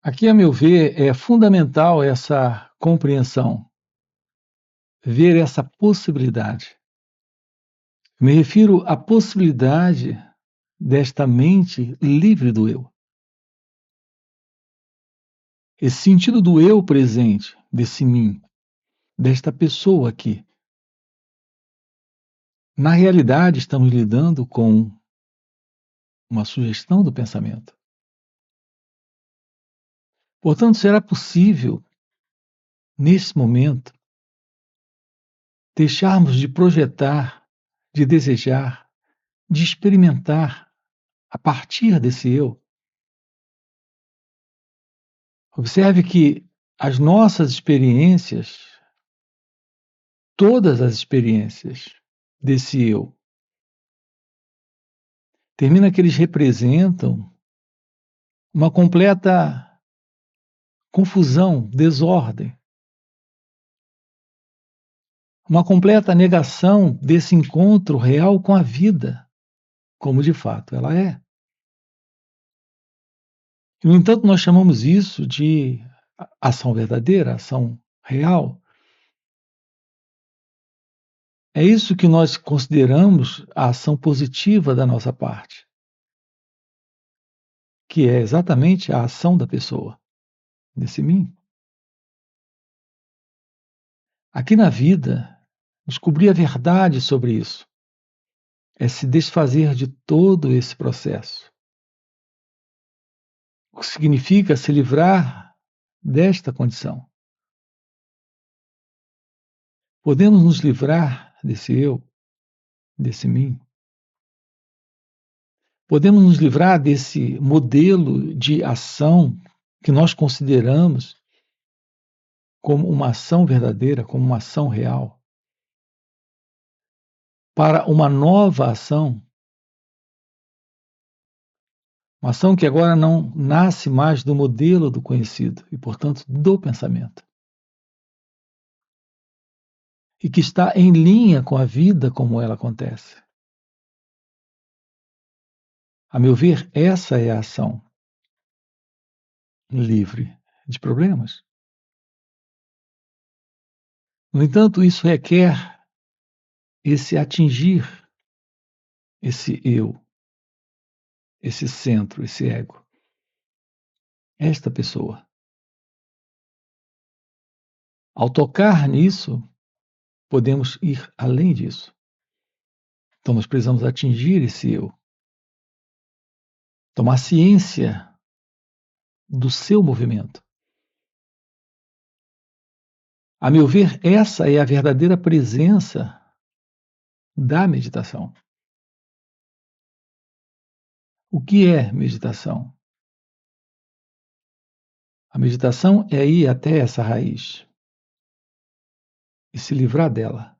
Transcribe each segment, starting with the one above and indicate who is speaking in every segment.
Speaker 1: Aqui, a meu ver, é fundamental essa compreensão, ver essa possibilidade. Me refiro à possibilidade desta mente livre do eu. Esse sentido do eu presente, desse mim, desta pessoa aqui. Na realidade, estamos lidando com uma sugestão do pensamento. Portanto, será possível, nesse momento, deixarmos de projetar, de desejar, de experimentar a partir desse eu. Observe que as nossas experiências, todas as experiências desse eu, termina que eles representam uma completa confusão, desordem, uma completa negação desse encontro real com a vida, como de fato ela é. No entanto, nós chamamos isso de ação verdadeira, ação real. É isso que nós consideramos a ação positiva da nossa parte, que é exatamente a ação da pessoa, desse mim. Aqui na vida, descobrir a verdade sobre isso é se desfazer de todo esse processo. O que significa se livrar desta condição. Podemos nos livrar desse eu, desse mim. Podemos nos livrar desse modelo de ação que nós consideramos como uma ação verdadeira, como uma ação real, para uma nova ação, uma ação que agora não nasce mais do modelo do conhecido e, portanto, do pensamento. E que está em linha com a vida como ela acontece. A meu ver, essa é a ação livre de problemas. No entanto, isso requer esse atingir esse eu, esse centro, esse ego, esta pessoa. Ao tocar nisso, podemos ir além disso. Então, nós precisamos atingir esse eu, tomar ciência do seu movimento. A meu ver, essa é a verdadeira presença da meditação. O que é meditação? A meditação é ir até essa raiz e se livrar dela.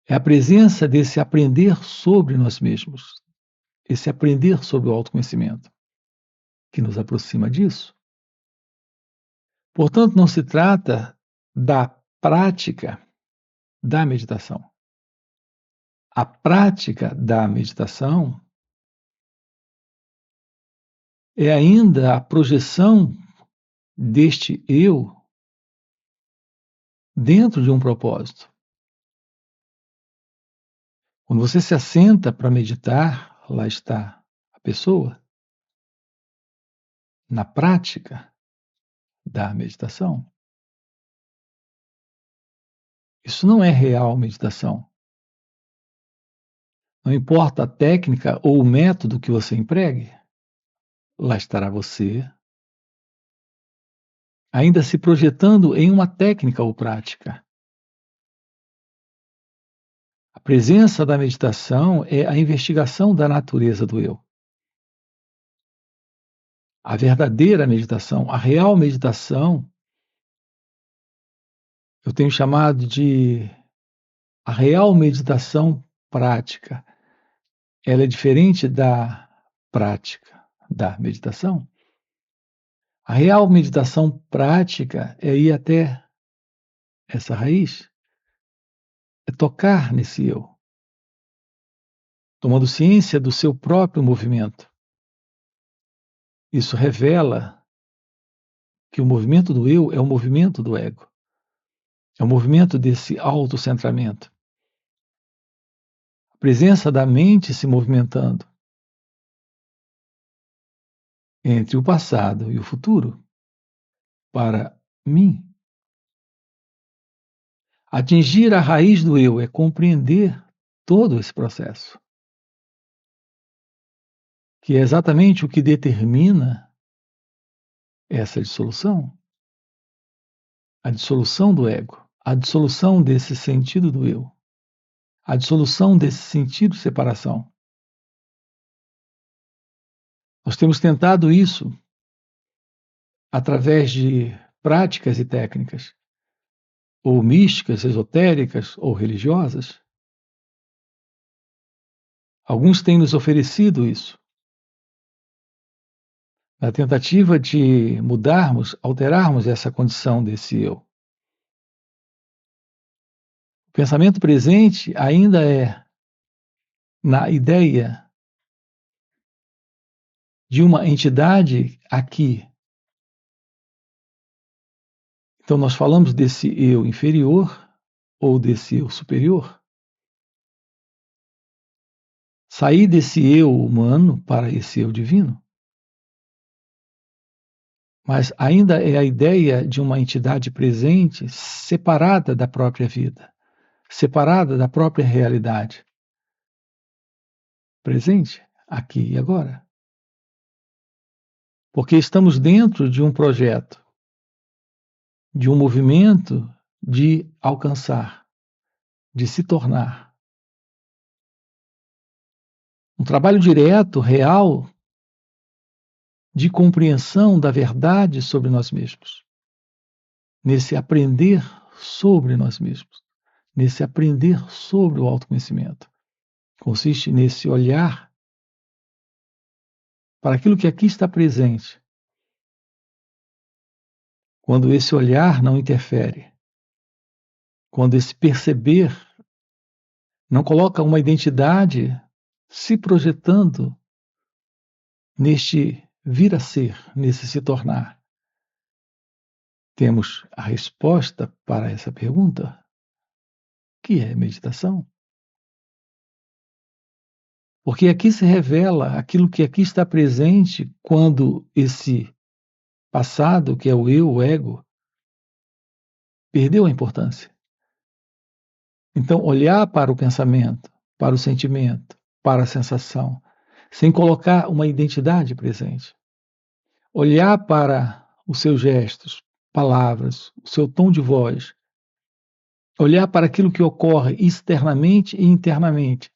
Speaker 1: É a presença desse aprender sobre nós mesmos, esse aprender sobre o autoconhecimento, que nos aproxima disso. Portanto, não se trata da prática da meditação. A prática da meditação é ainda a projeção deste eu dentro de um propósito. Quando você se assenta para meditar, lá está a pessoa, na prática da meditação. Isso não é real meditação. Não importa a técnica ou o método que você empregue, lá estará você, ainda se projetando em uma técnica ou prática. A presença da meditação é a investigação da natureza do eu. A verdadeira meditação, a real meditação, eu tenho chamado de a real meditação prática. Ela é diferente da prática da meditação. A real meditação prática é ir até essa raiz, é tocar nesse eu, tomando ciência do seu próprio movimento Isso revela que o movimento do eu é o movimento do ego, é o movimento desse autocentramento. A presença da mente se movimentando entre o passado e o futuro, para mim. Atingir a raiz do eu é compreender todo esse processo, que é exatamente o que determina essa dissolução, a dissolução do ego, a dissolução desse sentido do eu, a dissolução desse sentido de separação. Nós temos tentado isso através de práticas e técnicas, ou místicas, esotéricas ou religiosas. Alguns têm nos oferecido isso, na tentativa de mudarmos, alterarmos essa condição desse eu. O pensamento presente ainda é na ideia de uma entidade aqui. Então, nós falamos desse eu inferior ou desse eu superior. Sair desse eu humano para esse eu divino. Mas ainda é a ideia de uma entidade presente separada da própria vida, separada da própria realidade. Presente, aqui e agora. Porque estamos dentro de um projeto, de um movimento de alcançar, de se tornar. Um trabalho direto, real, de compreensão da verdade sobre nós mesmos. Nesse aprender sobre nós mesmos. Nesse aprender sobre o autoconhecimento. Consiste nesse olhar para aquilo que aqui está presente. Quando esse olhar não interfere. Quando esse perceber não coloca uma identidade se projetando neste vir a ser, nesse se tornar. Temos a resposta para essa pergunta, que é meditação. Porque aqui se revela aquilo que aqui está presente quando esse passado, que é o eu, o ego, perdeu a importância. Então, olhar para o pensamento, para o sentimento, para a sensação, sem colocar uma identidade presente. Olhar para os seus gestos, palavras, o seu tom de voz. Olhar para aquilo que ocorre externamente e internamente,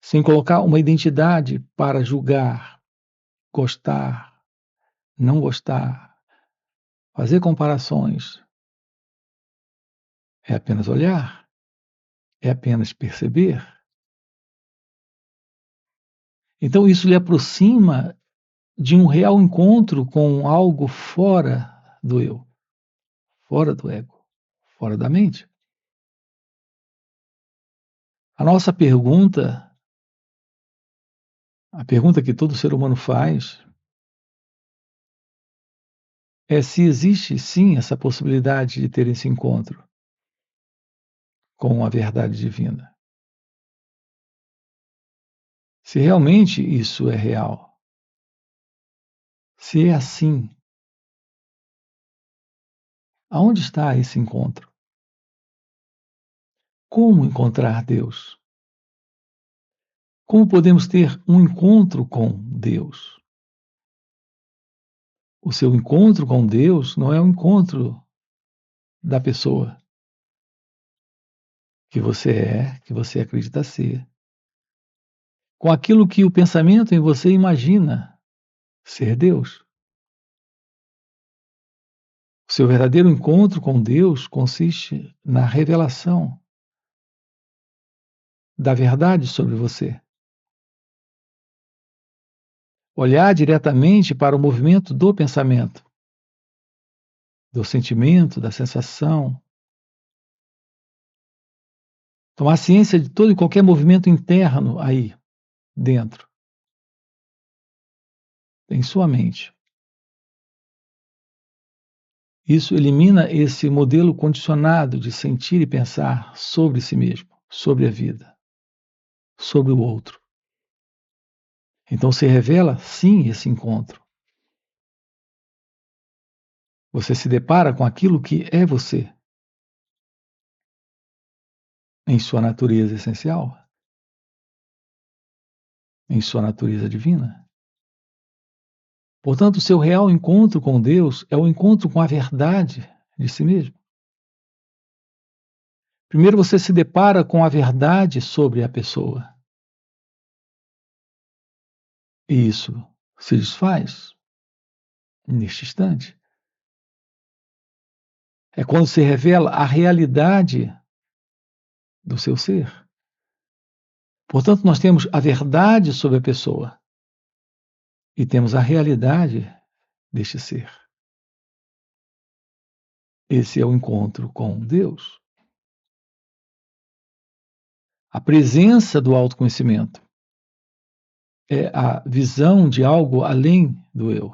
Speaker 1: sem colocar uma identidade para julgar, gostar, não gostar, fazer comparações. É apenas olhar, é apenas perceber. Então isso lhe aproxima de um real encontro com algo fora do eu, fora do ego, fora da mente. A nossa pergunta, a pergunta que todo ser humano faz, é se existe sim essa possibilidade de ter esse encontro com a verdade divina. Se realmente isso é real. Se é assim, aonde está esse encontro? Como encontrar Deus? Como podemos ter um encontro com Deus? O seu encontro com Deus não é o encontro da pessoa que você acredita ser, com aquilo que o pensamento em você imagina ser Deus. O seu verdadeiro encontro com Deus consiste na revelação da verdade sobre você. Olhar diretamente para o movimento do pensamento, do sentimento, da sensação. Tomar ciência de todo e qualquer movimento interno aí dentro, em sua mente. Isso elimina esse modelo condicionado de sentir e pensar sobre si mesmo, sobre a vida, sobre o outro. Então se revela, sim, esse encontro. Você se depara com aquilo que é você, em sua natureza essencial, em sua natureza divina. Portanto, o seu real encontro com Deus é o encontro com a verdade de si mesmo. Primeiro você se depara com a verdade sobre a pessoa. E isso se desfaz neste instante. É quando se revela a realidade do seu ser. Portanto, nós temos a verdade sobre a pessoa e temos a realidade deste ser. Esse é o encontro com Deus. A presença do autoconhecimento é a visão de algo além do eu.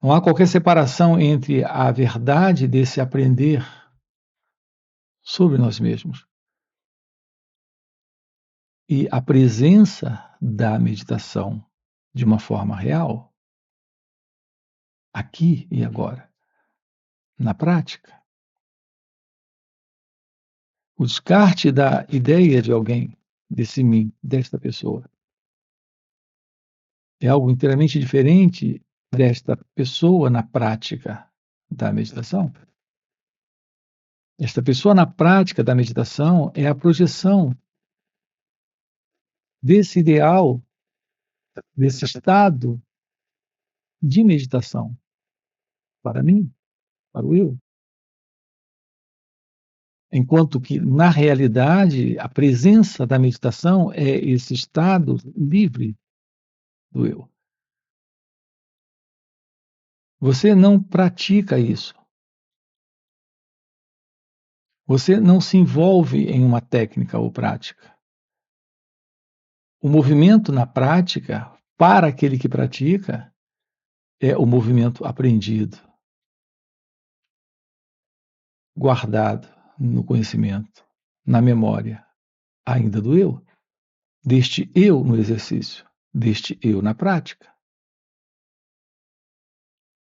Speaker 1: Não há qualquer separação entre a verdade desse aprender sobre nós mesmos e a presença da meditação de uma forma real, aqui e agora, na prática. O descarte da ideia de alguém, desse mim, desta pessoa, é algo inteiramente diferente desta pessoa na prática da meditação. Esta pessoa na prática da meditação é a projeção desse ideal, desse estado de meditação para mim, para o eu. Enquanto que, na realidade, a presença da meditação é esse estado livre do eu. Você não pratica isso. Você não se envolve em uma técnica ou prática. O movimento na prática, para aquele que pratica, é o movimento aprendido, guardado no conhecimento, na memória, ainda do eu, deste eu no exercício, deste eu na prática.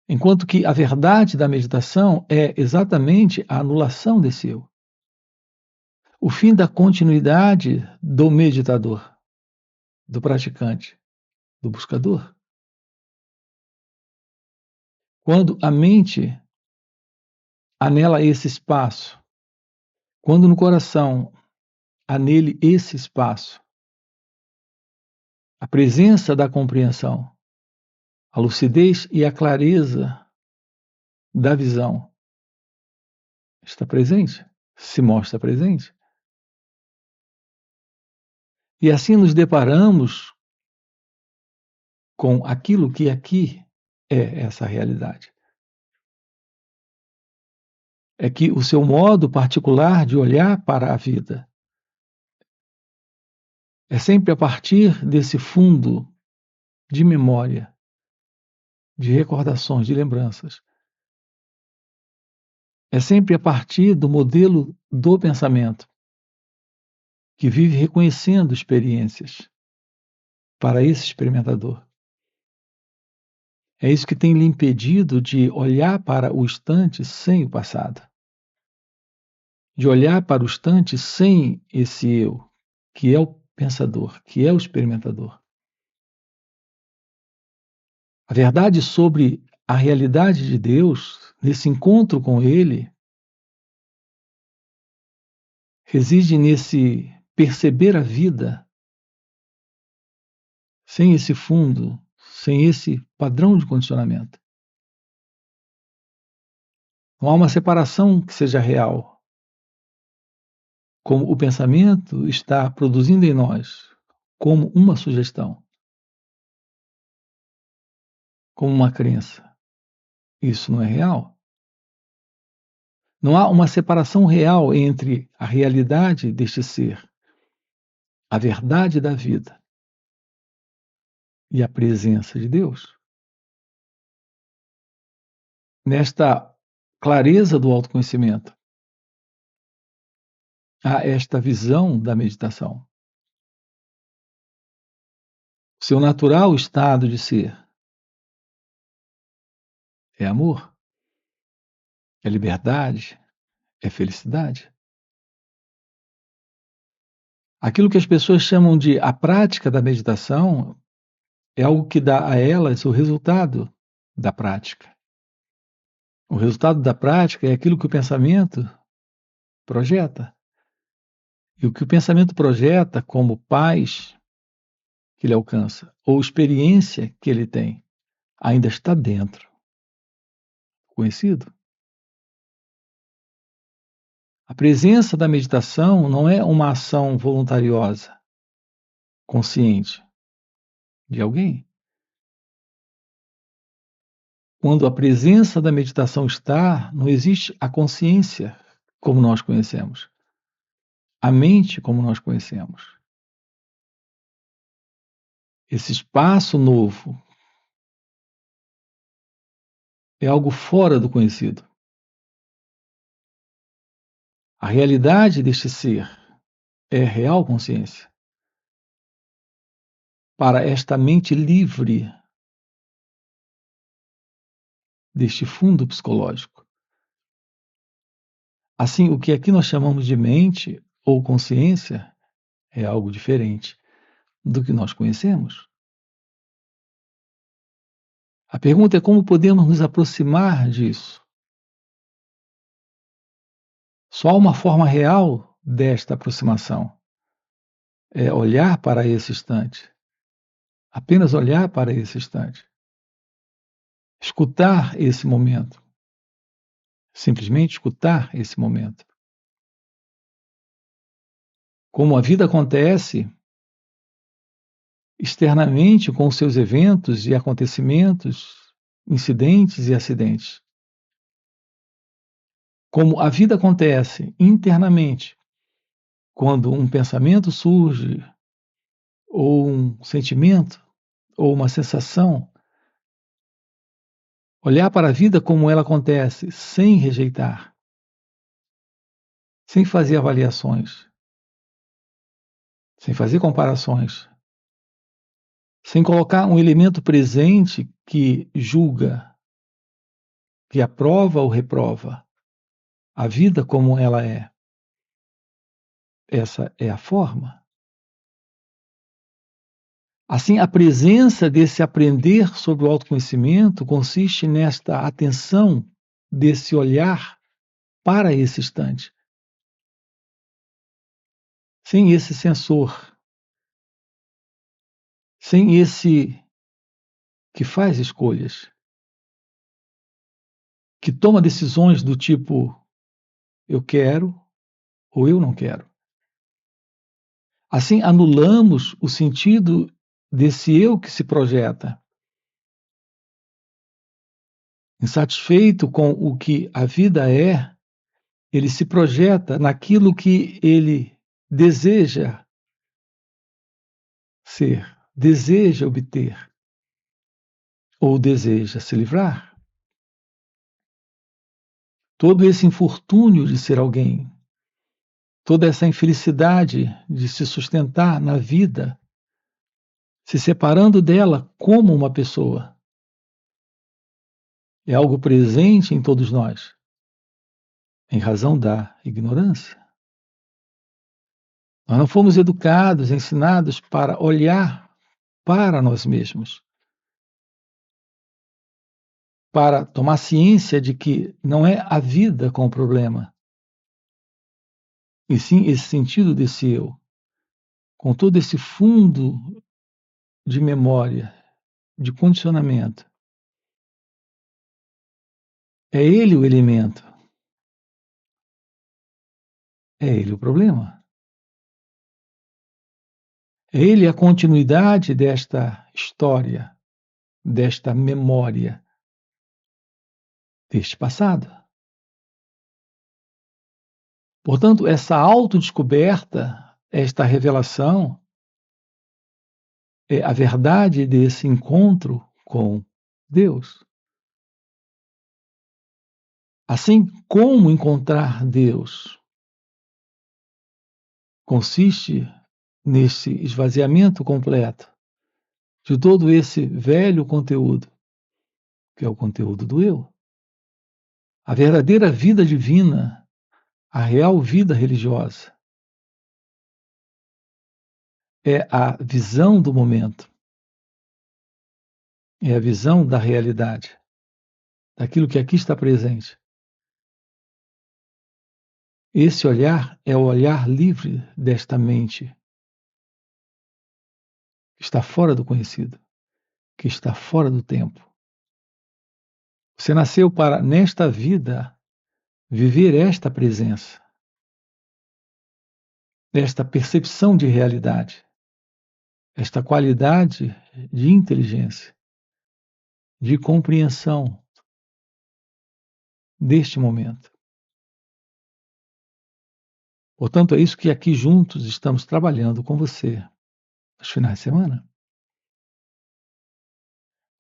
Speaker 1: Enquanto que a verdade da meditação é exatamente a anulação desse eu. O fim da continuidade do meditador, do praticante, do buscador. Quando a mente anela esse espaço, quando no coração há nele esse espaço, a presença da compreensão, a lucidez e a clareza da visão está presente, se mostra presente. E assim nos deparamos com aquilo que aqui é essa realidade. É que o seu modo particular de olhar para a vida é sempre a partir desse fundo de memória, de recordações, de lembranças. É sempre a partir do modelo do pensamento, que vive reconhecendo experiências para esse experimentador. É isso que tem lhe impedido de olhar para o instante sem o passado, de olhar para o instante sem esse eu, que é o pensador, que é o experimentador. A verdade sobre a realidade de Deus, nesse encontro com Ele, reside nesse perceber a vida sem esse fundo, sem esse padrão de condicionamento. Não há uma separação que seja real. Como o pensamento está produzindo em nós, como uma sugestão, como uma crença. Isso não é real. Não há uma separação real entre a realidade deste ser, a verdade da vida e a presença de Deus. nesta clareza do autoconhecimento, a esta visão da meditação. Seu natural estado de ser é amor, é liberdade, é felicidade. Aquilo que as pessoas chamam de a prática da meditação é algo que dá a elas o resultado da prática. O resultado da prática é aquilo que o pensamento projeta. E o que o pensamento projeta como paz que ele alcança, ou experiência que ele tem, ainda está dentro. Conhecido? A presença da meditação não é uma ação voluntariosa, consciente de alguém. Quando a presença da meditação está, não existe a consciência como nós conhecemos, a mente como nós conhecemos. Esse espaço novo é algo fora do conhecido. A realidade deste ser é real consciência. Para esta mente livre deste fundo psicológico. Assim, o que aqui nós chamamos de mente ou consciência é algo diferente do que nós conhecemos. A pergunta é como podemos nos aproximar disso. Só há uma forma real desta aproximação. É olhar para esse instante. Apenas olhar para esse instante. Escutar esse momento. Simplesmente escutar esse momento. Como a vida acontece externamente com os seus eventos e acontecimentos, incidentes e acidentes. Como a vida acontece internamente, quando um pensamento surge, ou um sentimento, ou uma sensação, olhar para a vida como ela acontece, sem rejeitar, sem fazer avaliações, sem fazer comparações, sem colocar um elemento presente que julga, que aprova ou reprova a vida como ela é. Essa é a forma. Assim, a presença desse aprender sobre o autoconhecimento consiste nesta atenção, desse olhar para esse instante. Sem esse sensor, sem esse que faz escolhas, que toma decisões do tipo eu quero ou eu não quero. Assim, anulamos o sentido desse eu que se projeta. Insatisfeito com o que a vida é, ele se projeta naquilo que ele deseja ser, deseja obter ou deseja se livrar. Todo esse infortúnio de ser alguém, toda essa infelicidade de se sustentar na vida, se separando dela como uma pessoa, é algo presente em todos nós, em razão da ignorância. Nós não fomos educados, ensinados para olhar para nós mesmos, para tomar ciência de que não é a vida com o problema, e sim esse sentido desse eu, com todo esse fundo de memória, de condicionamento. É ele o elemento, é ele o problema. É ele a continuidade desta história, desta memória, deste passado. Portanto, essa autodescoberta, esta revelação, é a verdade desse encontro com Deus. Assim como encontrar Deus consiste nesse esvaziamento completo de todo esse velho conteúdo, que é o conteúdo do eu. A verdadeira vida divina, a real vida religiosa, é a visão do momento, é a visão da realidade, daquilo que aqui está presente. Esse olhar é o olhar livre desta mente, que está fora do conhecido, que está fora do tempo. Você nasceu para, nesta vida, viver esta presença, esta percepção de realidade, esta qualidade de inteligência, de compreensão deste momento. Portanto, é isso que aqui juntos estamos trabalhando com você nos finais de semana.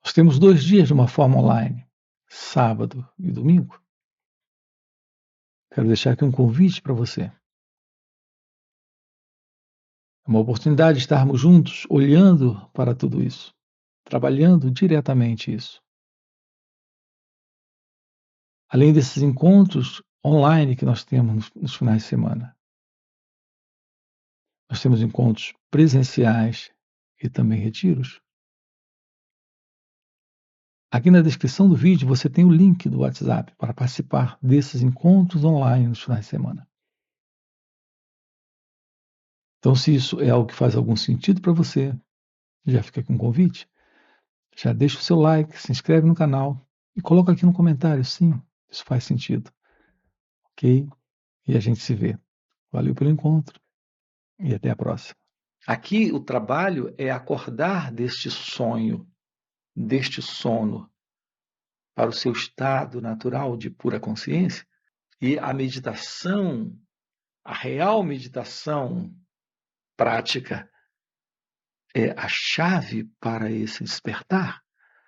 Speaker 1: Nós temos 2 dias de uma forma online, sábado e domingo. Quero deixar aqui um convite para você. É uma oportunidade de estarmos juntos, olhando para tudo isso, trabalhando diretamente isso. Além desses encontros online que nós temos nos finais de semana, nós temos encontros presenciais e também retiros. Aqui na descrição do vídeo você tem o link do WhatsApp para participar desses encontros online nos finais de semana. Então, se isso é algo que faz algum sentido para você, já fica aqui um convite, já deixa o seu like, se inscreve no canal e coloca aqui no comentário, sim, isso faz sentido, ok? E a gente se vê. Valeu pelo encontro e até a próxima. Aqui o trabalho é acordar deste sonho, deste sono, para o seu estado natural de pura consciência. E a meditação, a real meditação prática, é a chave para esse despertar.